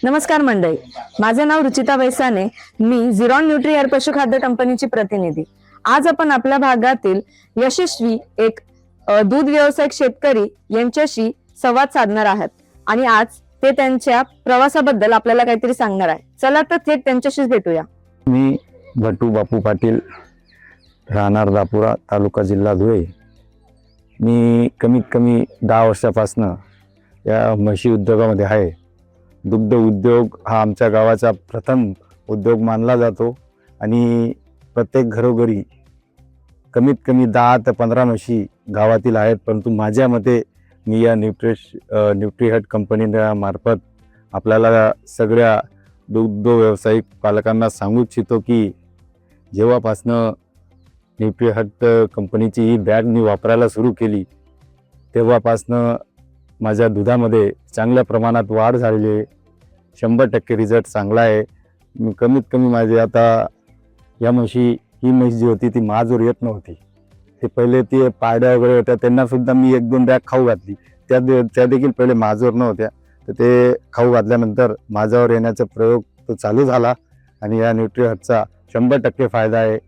नमस्कार मंडळी, माझे नाव रुचिता बैसाने. मी झिरॉन न्यूट्री हेअर पशुखाद्य कंपनीची प्रतिनिधी. आज आपण आपल्या भागातील यशस्वी एक दूध व्यावसायिक शेतकरी यांच्याशी संवाद साधणार आहात आणि आज ते त्यांच्या प्रवासाबद्दल आपल्याला काहीतरी सांगणार आहे. चला तर थेट त्यांच्याशीच भेटूया. मी भटू बापू पाटील, राहणार दापुरा, तालुका जिल्हा धुळे. मी कमीत कमी 10 वर्षापासून या म्हशी उद्योगामध्ये आहे. दुग्ध उद्योग हा आमच्या गावाचा प्रथम उद्योग मानला जातो आणि प्रत्येक घरोघरी कमीत कमी 10 ते 15 म्हशी गावातील आहेत. परंतु माझ्या मते मी या न्यूट्रीहट कंपनीच्या मार्फत आपल्याला सगळ्या दुग्ध व्यावसायिक पालकांना सांगू इच्छितो की जेव्हापासनं न्यूट्रीहट कंपनीची ही बॅग मी वापरायला सुरू केली तेव्हापासनं माझ्या दुधामध्ये चांगल्या प्रमाणात वाढ झालेली आहे. 100% रिझल्ट चांगला आहे. कमीत कमी माझे आता या ही म्हैस जी होती ती माझ्यावर येत नव्हती. ते पहिले ते पायड्या वगैरे होत्या, त्यांनासुद्धा मी 1-2 बॅग खाऊ घातली. त्या देखील पहिले माझ्यावर नव्हत्या. तर ते खाऊ घातल्यानंतर माझ्यावर येण्याचा प्रयोग तो चालू झाला आणि या न्यूट्रीहटचा 100% फायदा आहे.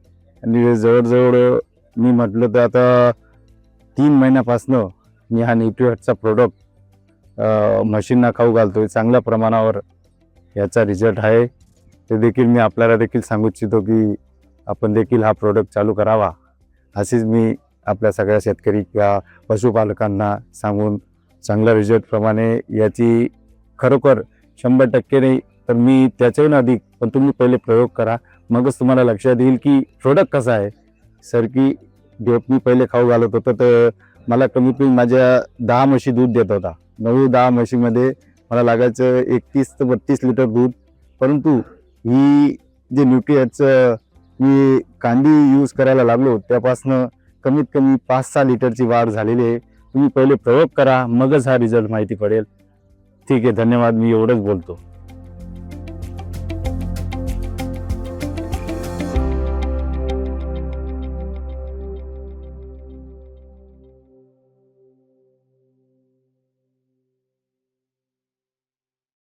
आणि जवळजवळ मी म्हटलं तर आता 3 महिन्यापासनं मी हा न्यूट्रीहटचा प्रोडक्ट म्हशींना खाऊ घालतोय. चांगल्या प्रमाणावर याचा रिझल्ट आहे. ते देखील मी आपल्याला देखील सांगू इच्छितो की आपण देखील हा प्रोडक्ट चालू करावा. अशीच मी आपल्या सगळ्या शेतकरी किंवा पशुपालकांना सांगून चांगल्या रिझल्टप्रमाणे याची खरोखर 100% नाही तर मी त्याच्याहून अधिक, पण तुम्ही पहिले प्रयोग करा, मगच तुम्हाला लक्षात येईल की प्रोडक्ट कसा आहे. सर की मी पहिले खाऊ घालत होतो तर मला कमीत कमी माझ्या 10 म्हशी दूध देत होता. 9-10 म्हशीमध्ये मला लागायचं 31 ते 32 लिटर दूध. परंतु ही जे न्यूट्रीहटचं मी कांडी यूज करायला लागलो त्यापासनं कमीत कमी 5-6 लिटरची वाढ झालेली आहे. तुम्ही पहिले प्रयोग करा, मगच हा रिझल्ट माहिती पडेल. ठीक आहे, धन्यवाद. मी एवढंच बोलतो.